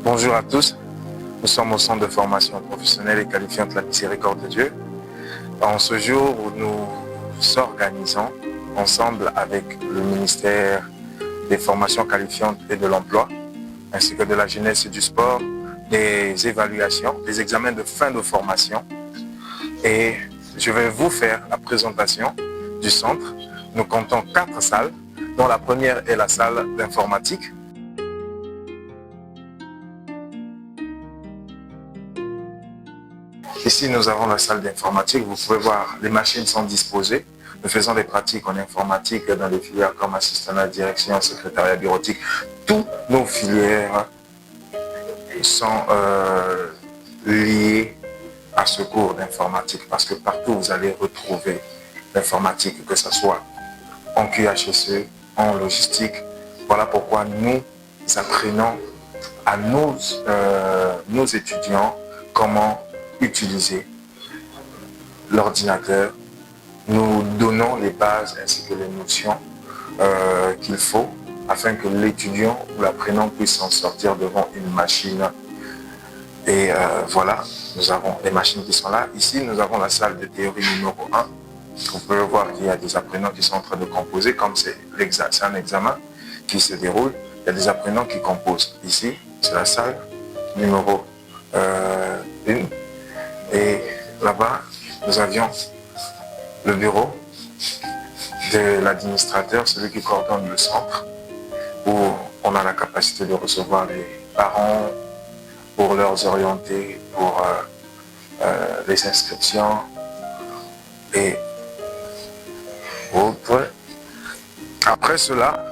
Bonjour à tous, nous sommes au centre de formation professionnelle et qualifiante La Miséricorde de Dieu. En ce jour où nous organisons ensemble avec le ministère des formations qualifiantes et de l'emploi, ainsi que de la jeunesse et du sport, des évaluations, des examens de fin de formation. Et je vais vous faire la présentation du centre. Nous comptons 4 salles, dont la première est la salle d'informatique. Ici, nous avons la salle d'informatique. Vous pouvez voir, les machines sont disposées. Nous faisons des pratiques en informatique dans des filières comme assistant à la direction, secrétariat bureautique. Toutes nos filières sont liées à ce cours d'informatique parce que partout vous allez retrouver l'informatique, que ce soit en QHSE, en logistique. Voilà pourquoi nous apprenons à nos étudiants comment utiliser l'ordinateur. Nous donnons les bases ainsi que les notions qu'il faut afin que l'étudiant ou l'apprenant puisse s'en sortir devant une machine. Et voilà, nous avons les machines qui sont là. Ici, nous avons la salle de théorie numéro 1. Vous pouvez voir qu'il y a des apprenants qui sont en train de composer, comme c'est un examen qui se déroule. Il y a des apprenants qui composent. Ici, c'est la salle numéro 1. Et là-bas, nous avions le bureau de l'administrateur, celui qui coordonne le centre, où on a la capacité de recevoir les parents pour leur orienter, pour les inscriptions et autres. Après cela,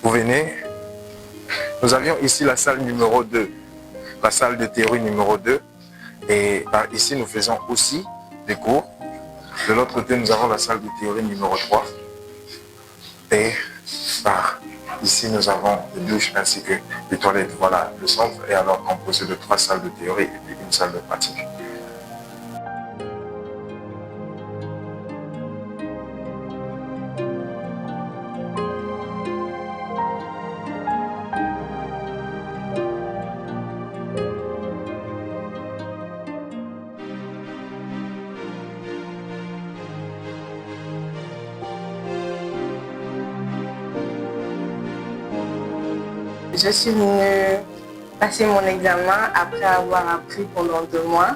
vous venez, nous avions ici la salle numéro 2, la salle de théorie numéro 2. Et ici, nous faisons aussi des cours. De l'autre côté, nous avons la salle de théorie numéro 3. Et ici, nous avons des douches ainsi que des toilettes. Voilà, le centre est alors composé de 3 salles de théorie et puis une salle de pratique. Je suis venue passer mon examen après avoir appris pendant 2 mois.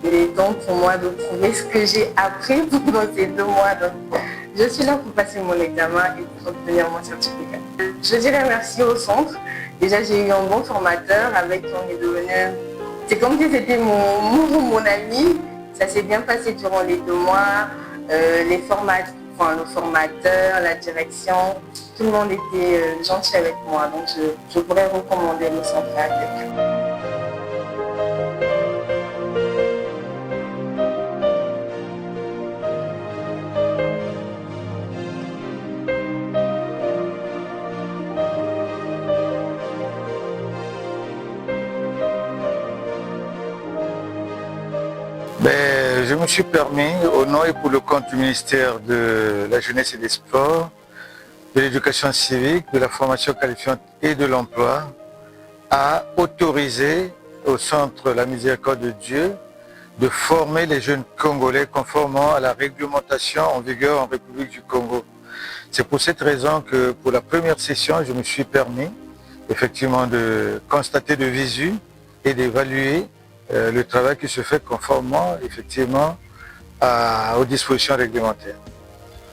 Il est temps pour moi de prouver ce que j'ai appris pendant ces 2 mois. Donc, je suis là pour passer mon examen et pour obtenir mon certificat. Je dirais merci au centre. Déjà, j'ai eu un bon formateur avec qui on est devenu... C'est comme si c'était mon ami. Ça s'est bien passé durant les 2 mois. Le formateur, la direction, tout le monde était gentil avec moi. Donc je pourrais recommander le centre à quelqu'un. Je me suis permis, au nom et pour le compte du ministère de la Jeunesse et des Sports, de l'Éducation civique, de la formation qualifiante et de l'emploi, à autoriser au Centre La Miséricorde de Dieu de former les jeunes Congolais conformément à la réglementation en vigueur en République du Congo. C'est pour cette raison que pour la première session, je me suis permis effectivement de constater de visu et d'évaluer le travail qui se fait conformément effectivement aux dispositions réglementaires.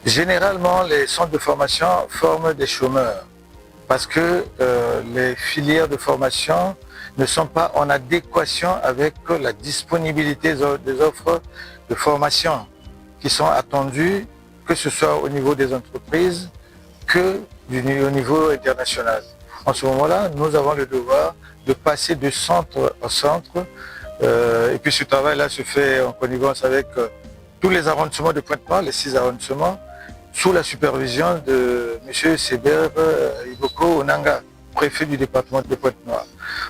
Généralement, les centres de formation forment des chômeurs parce que les filières de formation ne sont pas en adéquation avec la disponibilité des offres de formation qui sont attendues, que ce soit au niveau des entreprises que au niveau international. En ce moment-là, nous avons le devoir de passer de centre en centre. Et puis ce travail-là se fait en connivence avec tous les arrondissements de Pointe-Noire, les 6 arrondissements, sous la supervision de M. Séber Iboko Onanga, préfet du département de Pointe-Noire,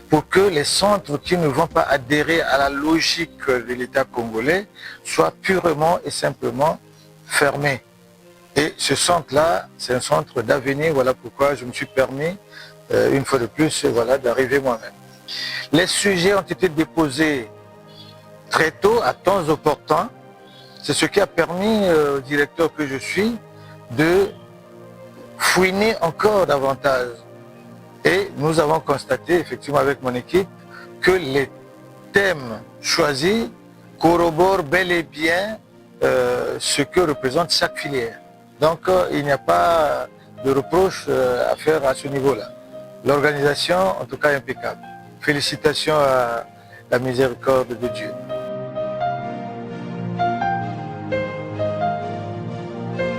pour que les centres qui ne vont pas adhérer à la logique de l'État congolais soient purement et simplement fermés. Et ce centre-là, c'est un centre d'avenir, voilà pourquoi je me suis permis, une fois de plus, voilà, d'arriver moi-même. Les sujets ont été déposés très tôt, à temps opportun. C'est ce qui a permis au directeur que je suis de fouiner encore davantage. Et nous avons constaté, effectivement, avec mon équipe, que les thèmes choisis corroborent bel et bien ce que représente chaque filière. Donc, il n'y a pas de reproche à faire à ce niveau-là. L'organisation, en tout cas, est impeccable. Félicitations à la miséricorde de Dieu.